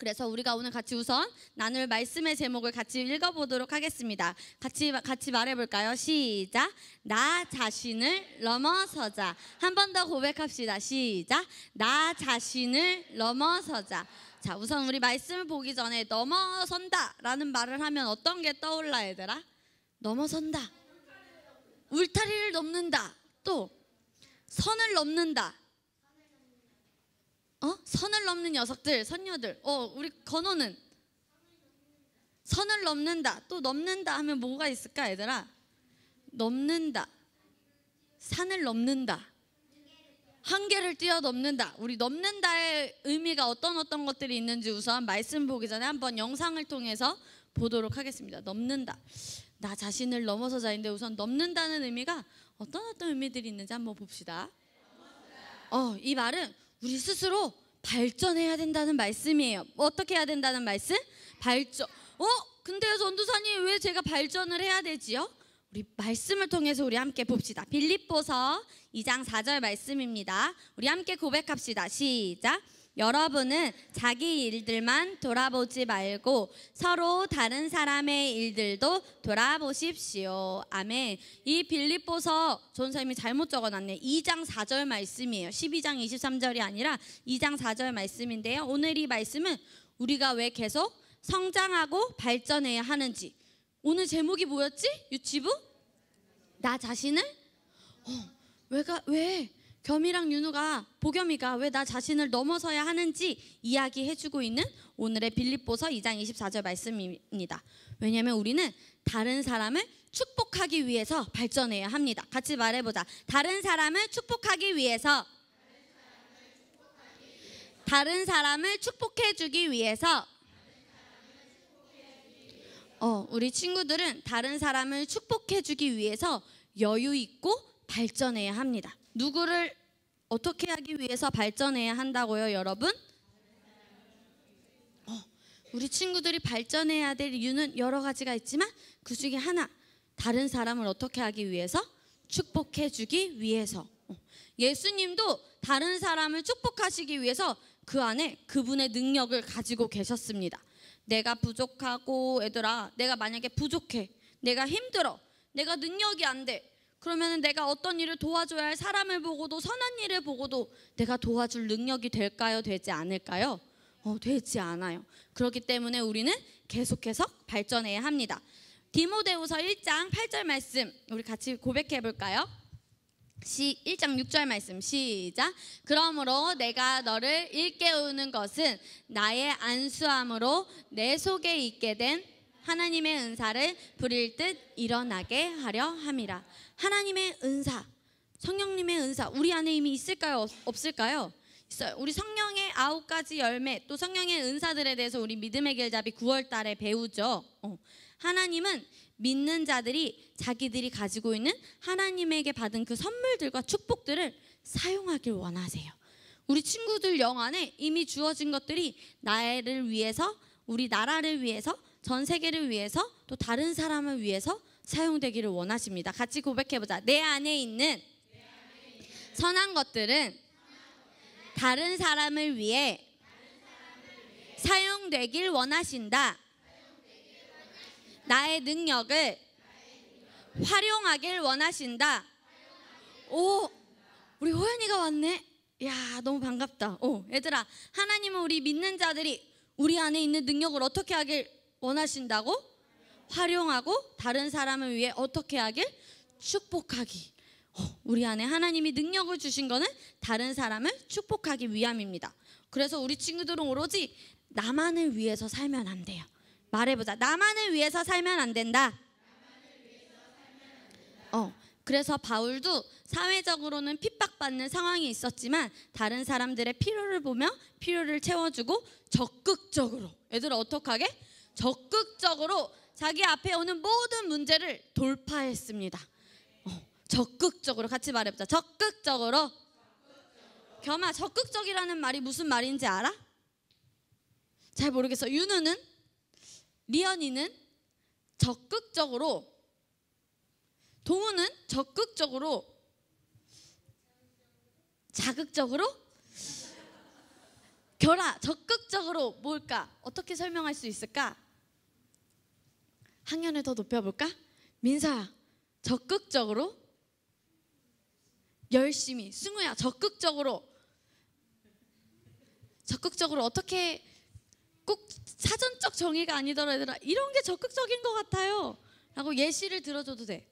그래서 우리가 오늘 같이 우선 나눌 말씀의 제목을 같이 읽어보도록 하겠습니다. 같이 말해볼까요? 시작. 나 자신을 넘어서자. 한 번 더 고백합시다. 시작. 나 자신을 넘어서자. 자, 우선 우리 말씀을 보기 전에 넘어선다 라는 말을 하면 어떤 게 떠올라, 얘들아? 넘어선다. 울타리를 넘는다. 또 선을 넘는다. 선을 넘는 녀석들, 선녀들. 우리 건호는 선을 넘는다. 또 넘는다 하면 뭐가 있을까, 얘들아? 넘는다. 산을 넘는다. 한계를 뛰어넘는다. 우리 넘는다의 의미가 어떤 것들이 있는지 우선 말씀 보기 전에 한번 영상을 통해서 보도록 하겠습니다. 넘는다. 나 자신을 넘어서자인데 우선 넘는다는 의미가 어떤 의미들이 있는지 한번 봅시다. 이 말은 우리 스스로 발전해야 된다는 말씀이에요. 어떻게 해야 된다는 말씀? 발전. 근데요, 전도사님, 왜 제가 발전을 해야 되지요? 우리 말씀을 통해서 우리 함께 봅시다. 빌립보서 2장 4절 말씀입니다. 우리 함께 고백합시다. 시작. 여러분은 자기 일들만 돌아보지 말고 서로 다른 사람의 일들도 돌아보십시오. 아멘. 이 빌립보서 전사님이 잘못 적어놨네. 2장 4절 말씀이에요. 12장 23절이 아니라 2장 4절 말씀인데요. 오늘 이 말씀은 우리가 왜 계속 성장하고 발전해야 하는지. 오늘 제목이 뭐였지? 유치부? 나 자신을? 왜? 겸이랑 윤우가, 보겸이가 왜 나 자신을 넘어서야 하는지 이야기해주고 있는 오늘의 빌립보서 2장 24절 말씀입니다. 왜냐하면 우리는 다른 사람을 축복하기 위해서 발전해야 합니다. 같이 말해보자. 다른 사람을 축복하기 위해서, 다른 사람을 축복해주기 위해서. 우리 친구들은 다른 사람을 축복해주기 위해서 여유 있고 발전해야 합니다. 누구를 어떻게 하기 위해서 발전해야 한다고요, 여러분? 우리 친구들이 발전해야 될 이유는 여러 가지가 있지만 그 중에 하나, 다른 사람을 어떻게 하기 위해서? 축복해주기 위해서. 예수님도 다른 사람을 축복하시기 위해서 그 안에 그분의 능력을 가지고 계셨습니다. 내가 부족하고, 얘들아, 내가 만약에 부족해, 내가 힘들어, 내가 능력이 안 돼, 그러면 내가 어떤 일을 도와줘야 할 사람을 보고도, 선한 일을 보고도 내가 도와줄 능력이 될까요? 되지 않을까요? 되지 않아요. 그렇기 때문에 우리는 계속해서 발전해야 합니다. 디모데후서 1장 8절 말씀 우리 같이 고백해 볼까요? 1장 6절 말씀 시작. 그러므로 내가 너를 일깨우는 것은 나의 안수함으로 내 속에 있게 된 하나님의 은사를 부릴 듯 일어나게 하려 함이라. 하나님의 은사, 성령님의 은사 우리 안에 이미 있을까요? 없을까요? 있어요. 우리 성령의 9가지 열매, 또 성령의 은사들에 대해서 우리 믿음의 길잡이 9월 달에 배우죠. 하나님은 믿는 자들이 자기들이 가지고 있는 하나님에게 받은 그 선물들과 축복들을 사용하길 원하세요. 우리 친구들 영 안에 이미 주어진 것들이 나를 위해서, 우리 나라를 위해서, 전 세계를 위해서, 또 다른 사람을 위해서 사용되기를 원하십니다. 같이 고백해보자. 내 안에 있는 선한 것들은 다른 사람을 위해 사용되길 원하신다. 나의 능력을 활용하길 원하신다. 우리 호연이가 왔네. 야, 너무 반갑다. 얘들아, 하나님은 우리 믿는 자들이 우리 안에 있는 능력을 어떻게 하길 원하신다고? 활용하고 다른 사람을 위해 어떻게 하길? 축복하기. 우리 안에 하나님이 능력을 주신 거는 다른 사람을 축복하기 위함입니다. 그래서 우리 친구들은 오로지 나만을 위해서 살면 안 돼요. 말해보자. 나만을 위해서 살면 안 된다. 그래서 바울도 사회적으로는 핍박받는 상황이 있었지만 다른 사람들의 필요를 보며 필요를 채워주고 적극적으로, 얘들아 어떻게 하게? 적극적으로 자기 앞에 오는 모든 문제를 돌파했습니다. 적극적으로 같이 말해보자. 적극적으로. 겸아, 적극적이라는 말이 무슨 말인지 알아? 잘 모르겠어. 윤우는? 리언이는? 적극적으로. 동우는? 적극적으로. 자극적으로? 결아, 적극적으로 뭘까? 어떻게 설명할 수 있을까? 학년을 더 높여볼까? 민서야, 적극적으로, 열심히. 승우야, 적극적으로 어떻게, 꼭 사전적 정의가 아니더라 얘들아, 이런 게 적극적인 것 같아요 라고 예시를 들어줘도 돼.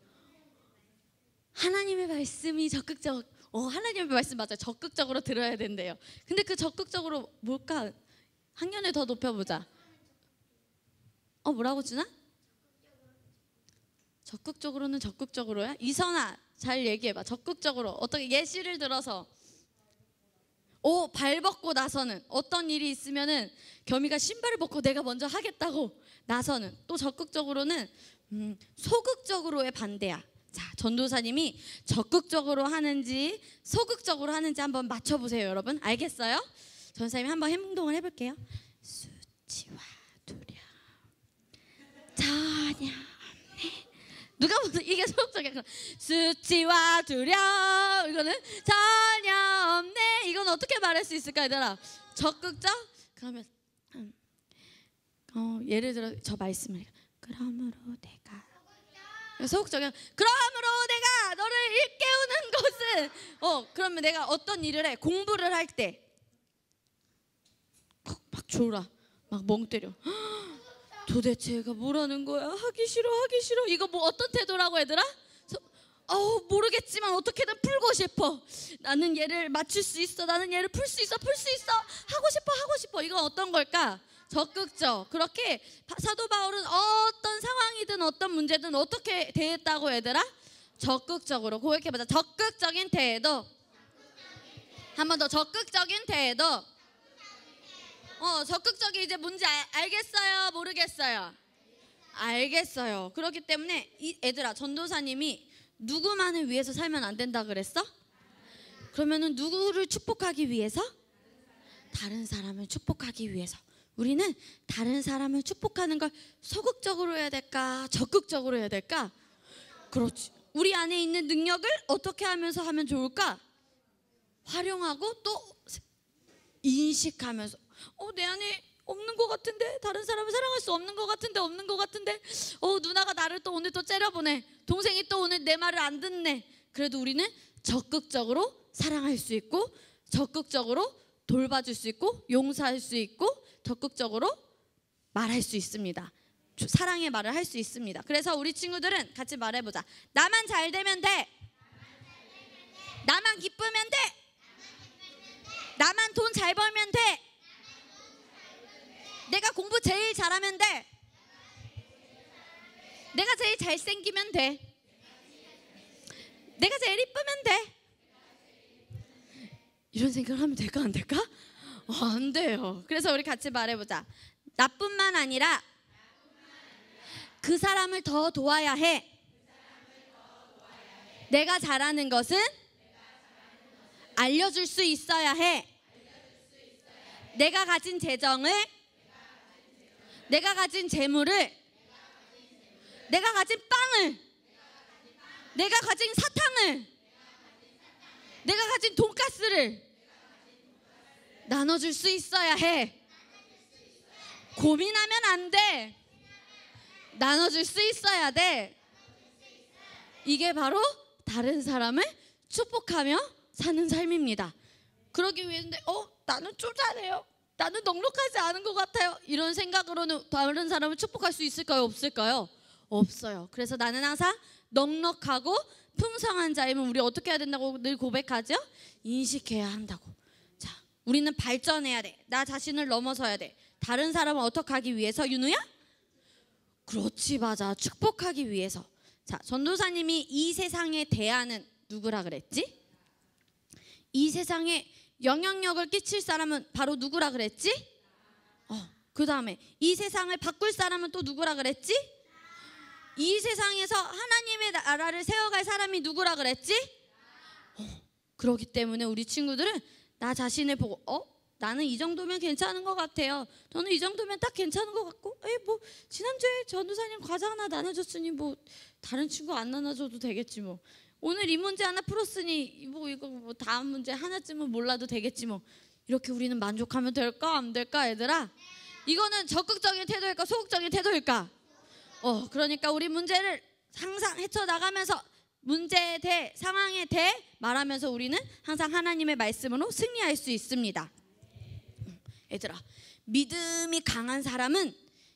하나님의 말씀이 하나님의 말씀 맞아요. 적극적으로 들어야 된대요. 근데 그 적극적으로 뭘까? 학년을 더 높여보자. 뭐라고 주나? 적극적으로는 적극적으로야? 이선아, 잘 얘기해봐. 적극적으로 어떻게 예시를 들어서. 발 벗고 나서는, 어떤 일이 있으면은 겸이가 신발을 벗고 내가 먼저 하겠다고 나서는. 또 적극적으로는 소극적으로의 반대야. 자, 전도사님이 적극적으로 하는지 소극적으로 하는지 한번 맞춰보세요, 여러분. 알겠어요? 전도사님이 한번 행동을 해볼게요. 수치와 두려움, 전혀 없네. 누가 보면 이게 소극적이야. 수치와 두려움, 이거는 전혀 없네. 이건 어떻게 말할 수 있을까, 얘들아? 적극적? 그러면 예를 들어 저 말씀을, 그러므로 내가, 소극적이야. 그러므로 내가 너를 일깨우는 것은, 그러면 내가 어떤 일을 해? 공부를 할 때 막 졸아, 막 멍 때려. 도대체 얘가 뭐라는 거야? 하기 싫어. 이거 뭐 어떤 태도라고, 얘들아? 모르겠지만 어떻게든 풀고 싶어. 나는 얘를 맞출 수 있어. 나는 얘를 풀 수 있어. 하고 싶어. 이건 어떤 걸까? 적극적. 그렇게 사도 바울은 어떤 상황이든 어떤 문제든 어떻게 대했다고, 얘들아? 적극적으로. 고백해보자. 적극적인 태도. 한 번 더. 적극적인 태도. 적극적이 이제 뭔지 알겠어요? 모르겠어요? 알겠어요. 그렇기 때문에 얘들아, 전도사님이 누구만을 위해서 살면 안 된다 그랬어? 그러면은 누구를 축복하기 위해서? 다른 사람을 축복하기 위해서. 우리는 다른 사람을 축복하는 걸 소극적으로 해야 될까? 적극적으로 해야 될까? 그렇지. 우리 안에 있는 능력을 어떻게 하면서 하면 좋을까? 활용하고 또 인식하면서, 내 안에 없는 것 같은데, 다른 사람을 사랑할 수 없는 것 같은데, 누나가 나를 또 오늘 또 째려보네. 동생이 또 오늘 내 말을 안 듣네. 그래도 우리는 적극적으로 사랑할 수 있고, 적극적으로 돌봐줄 수 있고, 용서할 수 있고, 적극적으로 말할 수 있습니다. 사랑의 말을 할 수 있습니다. 그래서 우리 친구들은 같이 말해보자. 나만 잘 되면 돼. 나만 기쁘면 돼. 나만 돈 잘 벌면 돼. 내가 공부 제일 잘하면 돼. 내가 제일 잘생기면 돼. 내가 제일 이쁘면 돼. 이런 생각을 하면 될까, 안 될까? 안 돼요. 그래서 우리 같이 말해보자. 나뿐만 아니라 그 사람을 더 도와야 해. 내가 잘하는 것은 알려줄 수 있어야 해. 내가 가진 재정을, 내가 가진 재물을, 내가 가진 빵을, 내가 가진 사탕을, 내가 가진 돈가스를 나눠줄 수 있어야 해. 고민하면 안 돼. 나눠줄 수 있어야 돼. 이게 바로 다른 사람을 축복하며 사는 삶입니다. 그러기 위해서는 나는 좀 잘해요. 나는 넉넉하지 않은 것 같아요. 이런 생각으로는 다른 사람을 축복할 수 있을까요? 없을까요? 없어요. 그래서 나는 항상 넉넉하고 풍성한 자이면 우리 어떻게 해야 된다고 늘 고백하죠? 인식해야 한다고. 자, 우리는 발전해야 돼. 나 자신을 넘어서야 돼. 다른 사람을 어떻게 하기 위해서? 윤우야? 그렇지, 맞아. 축복하기 위해서. 자, 전도사님이 이 세상에 대하는 누구라 그랬지? 이 세상에 영향력을 끼칠 사람은 바로 누구라 그랬지? 그 다음에 이 세상을 바꿀 사람은 또 누구라 그랬지? 이 세상에서 하나님의 나라를 세워갈 사람이 누구라 그랬지? 그렇기 때문에 우리 친구들은 나 자신을 보고 나는 이 정도면 괜찮은 것 같아요. 저는 이 정도면 딱 괜찮은 것 같고, 뭐 지난주에 전도사님 과자 하나 나눠줬으니 뭐 다른 친구 안 나눠줘도 되겠지 뭐. 오늘 이 문제 하나 풀었으니 뭐 이거 뭐 다음 문제 하나쯤은 몰라도 되겠지 뭐. 이렇게 우리는 만족하면 될까 안 될까 얘들아? 이거는 적극적인 태도일까 소극적인 태도일까? 그러니까 우리 문제를 항상 헤쳐나가면서 문제에 대해 상황에 대해 말하면서 우리는 항상 하나님의 말씀으로 승리할 수 있습니다. 얘들아, 믿음이 강한 사람은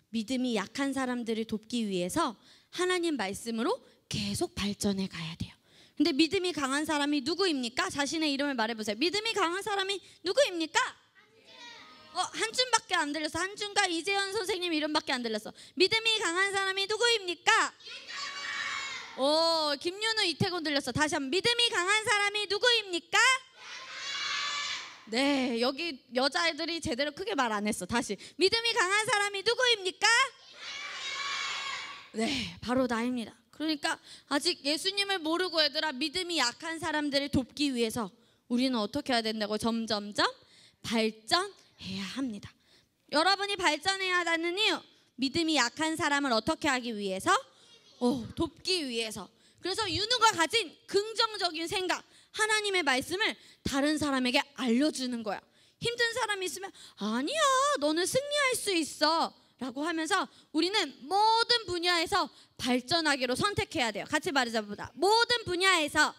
믿음이 약한 사람들을 돕기 위해서 하나님 말씀으로 계속 발전해 가야 돼요. 근데 믿음이 강한 사람이 누구입니까? 자신의 이름을 말해보세요. 믿음이 강한 사람이 누구입니까? 한준밖에 안 들렸어. 한준과 이재현 선생님 이름밖에 안 들렸어. 믿음이 강한 사람이 누구입니까? 김윤우, 이태곤 들렸어. 다시 한번. 믿음이 강한 사람이 누구입니까? 네, 여기 여자애들이 제대로 크게 말 안 했어. 다시. 믿음이 강한 사람이 누구입니까? 네, 바로 나입니다. 그러니까 아직 예수님을 모르고 얘들아, 믿음이 약한 사람들을 돕기 위해서 우리는 어떻게 해야 된다고? 점점점 발전해야 합니다. 여러분이 발전해야 하는 이유, 믿음이 약한 사람을 어떻게 하기 위해서? 돕기 위해서. 그래서 윤우가 가진 긍정적인 생각, 하나님의 말씀을 다른 사람에게 알려주는 거야. 힘든 사람이 있으면 아니야, 너는 승리할 수 있어 라고 하면서 우리는 모든 분야에서 발전하기로 선택해야 돼요. 같이 말해보자. 모든 분야에서.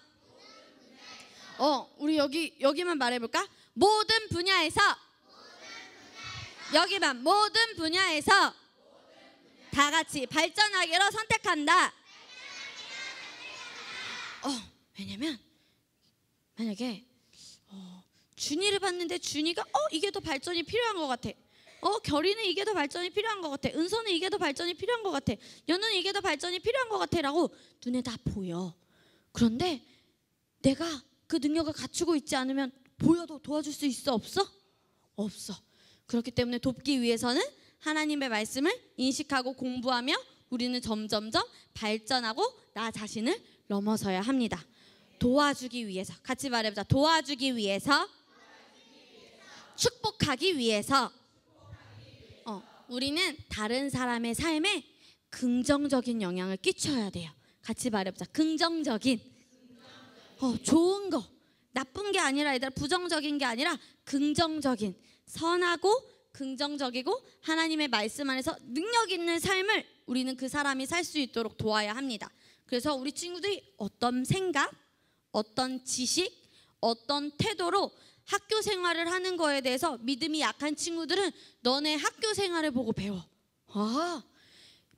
우리 여기만 말해볼까? 모든 분야에서. 여기만. 모든 분야에서 다 같이 발전하기로 선택한다. 왜냐면 만약에 준이를 봤는데 준이가 이게 더 발전이 필요한 것 같아. 결이는 이게 더 발전이 필요한 것 같아. 은서는 이게 더 발전이 필요한 것 같아. 연우는 이게 더 발전이 필요한 것 같아 라고 눈에 다 보여. 그런데 내가 그 능력을 갖추고 있지 않으면 보여도 도와줄 수 있어? 없어? 없어. 그렇기 때문에 돕기 위해서는 하나님의 말씀을 인식하고 공부하며 우리는 점점점 발전하고 나 자신을 넘어서야 합니다. 도와주기 위해서. 같이 말해보자. 도와주기 위해서, 축복하기 위해서. 우리는 다른 사람의 삶에 긍정적인 영향을 끼쳐야 돼요. 같이 말해보자. 긍정적인. 좋은 거, 나쁜 게 아니라 얘들아, 부정적인 게 아니라 긍정적인, 선하고 긍정적이고 하나님의 말씀 안에서 능력 있는 삶을 우리는 그 사람이 살 수 있도록 도와야 합니다. 그래서 우리 친구들이 어떤 생각, 어떤 지식, 어떤 태도로 학교 생활을 하는 거에 대해서 믿음이 약한 친구들은 너네 학교 생활을 보고 배워.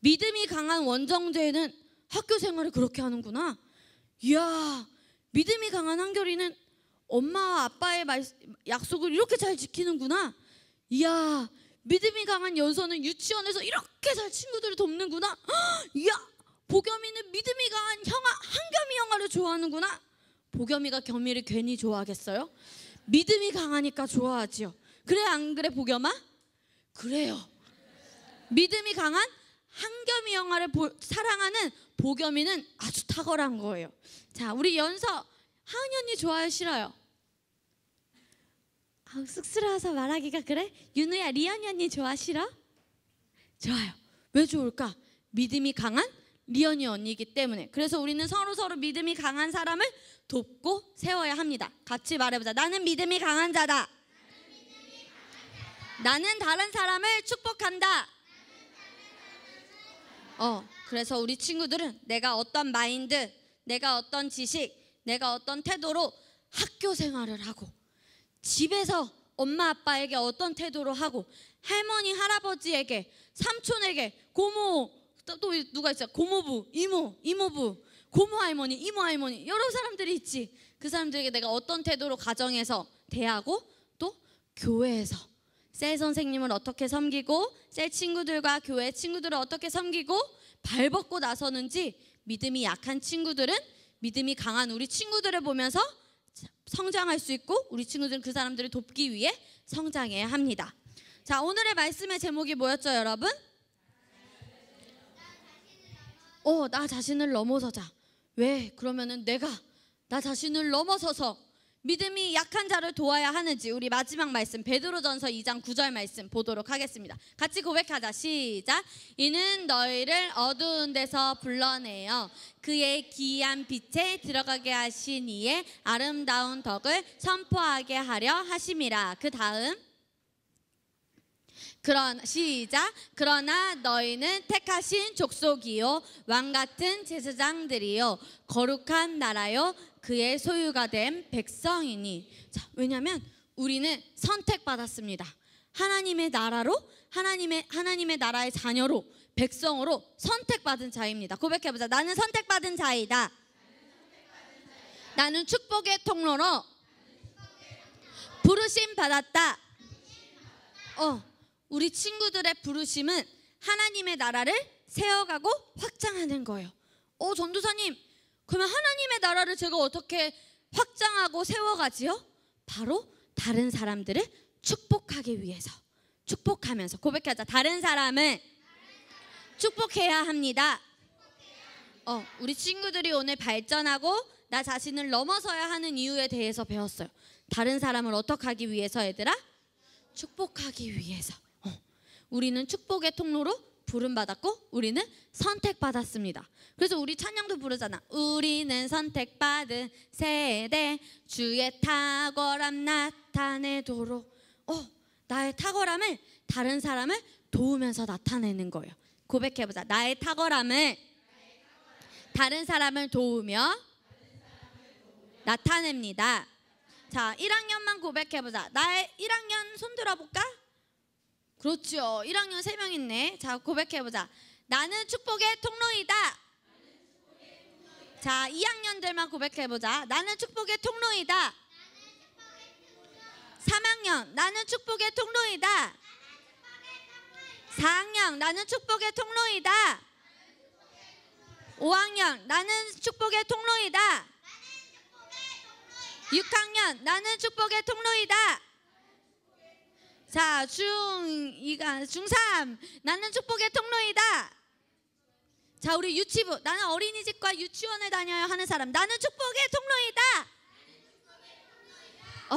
믿음이 강한 원정대는 학교 생활을 그렇게 하는구나. 이야, 믿음이 강한 한결이는 엄마와 아빠의 약속을 이렇게 잘 지키는구나. 이야, 믿음이 강한 연서는 유치원에서 이렇게 잘 친구들을 돕는구나. 이야, 보겸이는 믿음이 강한 한겸이 형아를 좋아하는구나. 보겸이가 겸이를 괜히 좋아하겠어요? 믿음이 강하니까 좋아하지요. 그래 안 그래 보겸아? 그래요. 믿음이 강한 한겸이 형아를 사랑하는 보겸이는 아주 탁월한 거예요. 자, 우리 연서 하은이 언니 좋아요 싫어요? 쑥스러워서 말하기가 그래? 윤우야, 리언이 언니 좋아 싫어? 좋아요. 왜 좋을까? 믿음이 강한 리언이 언니이기 때문에. 그래서 우리는 서로 믿음이 강한 사람을 돕고 세워야 합니다. 같이 말해보자. 나는 믿음이 강한 자다. 나는 다른 사람을 축복한다. 그래서 우리 친구들은 내가 어떤 마인드, 내가 어떤 지식, 내가 어떤 태도로 학교 생활을 하고, 집에서 엄마 아빠에게 어떤 태도로 하고, 할머니 할아버지에게, 삼촌에게, 고모, 또 누가 있어? 고모부, 이모부, 고모 할머니, 이모 할머니, 여러 사람들이 있지. 그 사람들에게 내가 어떤 태도로 가정에서 대하고, 또 교회에서 셀 선생님을 어떻게 섬기고, 셀 친구들과 교회 친구들을 어떻게 섬기고 발벗고 나서는지, 믿음이 약한 친구들은 믿음이 강한 우리 친구들을 보면서 성장할 수 있고, 우리 친구들은 그 사람들을 돕기 위해 성장해야 합니다. 자, 오늘의 말씀의 제목이 뭐였죠, 여러분? 나 자신을 넘어서자. 왜? 그러면은 내가 나 자신을 넘어서서 믿음이 약한 자를 도와야 하는지 우리 마지막 말씀 베드로전서 2장 9절 말씀 보도록 하겠습니다. 같이 고백하자. 시작. 이는 너희를 어두운 데서 불러내어 그의 기이한 빛에 들어가게 하신 이의 아름다운 덕을 선포하게 하려 하심이라. 그 다음 시작. 그러나 너희는 택하신 족속이요 왕같은 제사장들이요 거룩한 나라요 그의 소유가 된 백성이니. 자, 왜냐하면 우리는 선택받았습니다. 하나님의 나라로 하나님의 나라의 자녀로 백성으로 선택받은 자입니다. 고백해보자. 나는 선택받은 자이다. 나는 축복의 통로로 부르심 받았다. 우리 친구들의 부르심은 하나님의 나라를 세워가고 확장하는 거예요. 전도사님, 그러면 하나님의 나라를 제가 어떻게 확장하고 세워가지요? 바로 다른 사람들을 축복하기 위해서, 축복하면서. 고백하자. 다른 사람을 축복해야 합니다. 우리 친구들이 오늘 발전하고 나 자신을 넘어서야 하는 이유에 대해서 배웠어요. 다른 사람을 어떻게 하기 위해서 얘들아? 축복하기 위해서. 우리는 축복의 통로로 부름받았고 우리는 선택받았습니다. 그래서 우리 찬양도 부르잖아. 우리는 선택받은 세대 주의 탁월함 나타내도록. 나의 탁월함을 다른 사람을 도우면서 나타내는 거예요. 고백해보자. 나의 탁월함을 다른 사람을 도우며 나타냅니다. 자, 1학년만 고백해보자. 나의 1학년 손 들어볼까? 그렇죠. 1학년 3명 있네. 자, 고백해보자. 나는 축복의 통로이다. 자, 2학년들만 고백해보자. 나는 축복의 통로이다. 3학년 나는 축복의 통로이다. 4학년 나는 축복의 통로이다. 5학년 나는 축복의 통로이다. 6학년 나는 축복의 통로이다. 자, 중3 나는 축복의 통로이다. 자, 우리 유치부 나는 어린이집과 유치원을 다녀야 하는 사람. 나는 축복의 통로이다.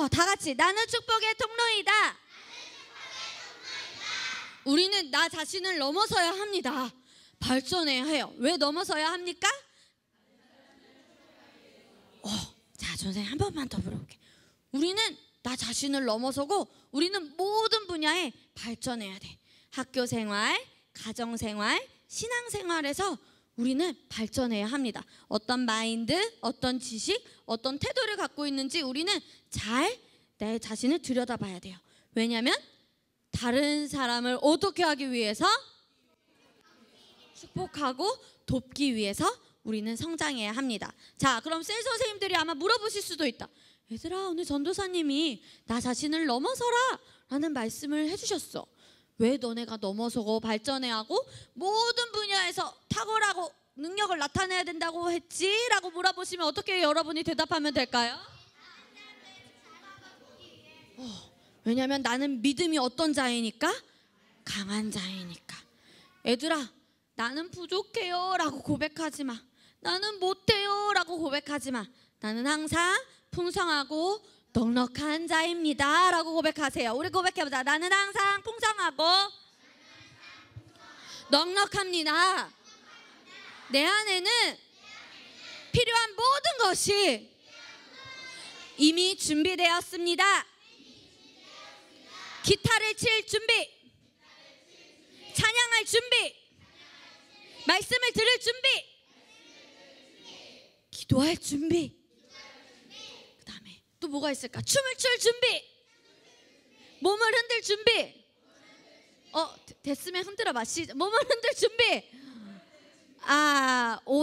다 같이 나는 축복의 통로이다. 우리는 나 자신을 넘어서야 합니다. 발전해야 해요. 왜 넘어서야 합니까? 자, 선생님 한 번만 더 물어볼게. 우리는 나 자신을 넘어서고 우리는 모든 분야에 발전해야 돼. 학교 생활, 가정 생활, 신앙 생활에서 우리는 발전해야 합니다. 어떤 마인드, 어떤 지식, 어떤 태도를 갖고 있는지 우리는 잘 내 자신을 들여다봐야 돼요. 왜냐하면 다른 사람을 어떻게 하기 위해서? 축복하고 돕기 위해서 우리는 성장해야 합니다. 자, 그럼 셀 선생님들이 아마 물어보실 수도 있다. 얘들아, 오늘 전도사님이 나 자신을 넘어서라 라는 말씀을 해주셨어. 왜 너네가 넘어서고 발전해야 하고 모든 분야에서 탁월하고 능력을 나타내야 된다고 했지? 라고 물어보시면 어떻게 여러분이 대답하면 될까요? 왜냐하면 나는 믿음이 어떤 자이니까? 강한 자이니까. 얘들아, 나는 부족해요 라고 고백하지 마. 나는 못해요 라고 고백하지 마. 나는 항상 풍성하고 넉넉한 자입니다 라고 고백하세요. 우리 고백해보자. 나는 항상 풍성하고 넉넉합니다. 내 안에는 필요한 모든 것이 이미 준비되었습니다. 기타를 칠 준비, 찬양할 준비, 말씀을 들을 준비, 기도할 준비. 그 다음에 또 뭐가 있을까? 춤을 출 준비, 몸을 흔들 준비. 됐으면 흔들어봐. 몸을 흔들 준비.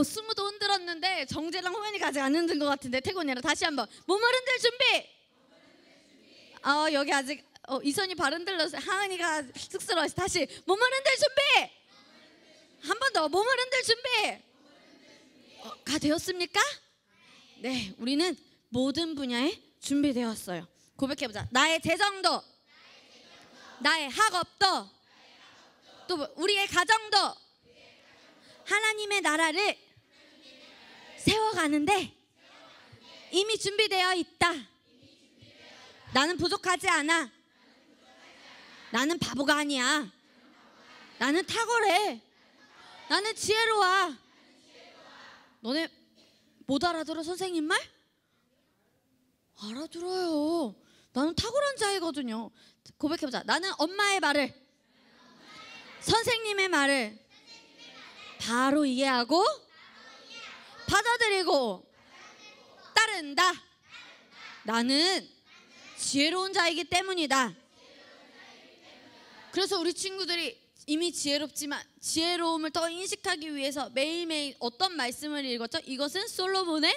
승우도 흔들었는데 정재랑 호연이가 아직 안 흔든 것 같은데 태곤이랑 다시 한번 몸을 흔들 준비. 여기 아직 이선이 발 흔들렸어요. 하은이가 쑥스러워서 다시 몸을 흔들 준비. 한 번 더 몸을 흔들 준비. 가 되었습니까? 네, 우리는 모든 분야에 준비되었어요. 고백해보자. 나의 재정도, 나의 학업도, 또 우리의 가정도 하나님의 나라를 세워가는데 이미 준비되어 있다. 나는 부족하지 않아. 나는 바보가 아니야. 나는 탁월해. 나는 지혜로워. 너네 못 알아들어 선생님 말? 알아들어요. 나는 탁월한 자이거든요. 고백해보자. 나는 엄마의 말을, 선생님의 말을 바로 이해하고 받아들이고 따른다. 나는 지혜로운 자이기 때문이다. 그래서 우리 친구들이 이미 지혜롭지만 지혜로움을 더 인식하기 위해서 매일매일 어떤 말씀을 읽었죠? 이것은 솔로몬의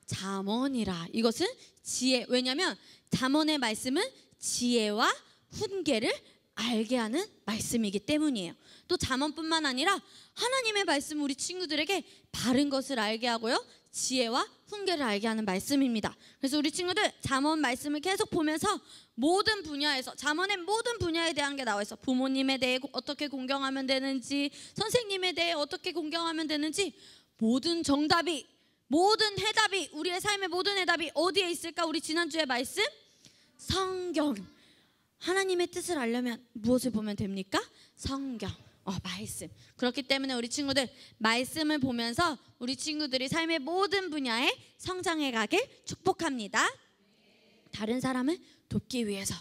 잠언이라. 이것은 지혜. 왜냐하면 잠언의 말씀은 지혜와 훈계를 알게 하는 말씀이기 때문이에요. 또 잠언뿐만 아니라 하나님의 말씀, 우리 친구들에게 바른 것을 알게 하고요, 지혜와 훈계를 알게 하는 말씀입니다. 그래서 우리 친구들 잠언 말씀을 계속 보면서 모든 분야에서, 잠언의 모든 분야에 대한 게 나와 있어. 부모님에 대해 어떻게 공경하면 되는지, 선생님에 대해 어떻게 공경하면 되는지, 모든 정답이, 모든 해답이, 우리의 삶의 모든 해답이 어디에 있을까? 우리 지난주에 말씀, 성경. 하나님의 뜻을 알려면 무엇을 보면 됩니까? 성경, 말씀. 그렇기 때문에 우리 친구들 말씀을 보면서 우리 친구들이 삶의 모든 분야에 성장해 가길 축복합니다. 다른 사람을 돕기 위해서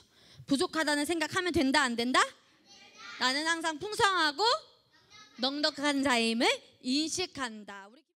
부족하다는 생각하면 된다, 안 된다? 나는 항상 풍성하고 넉넉한 자임을 인식한다.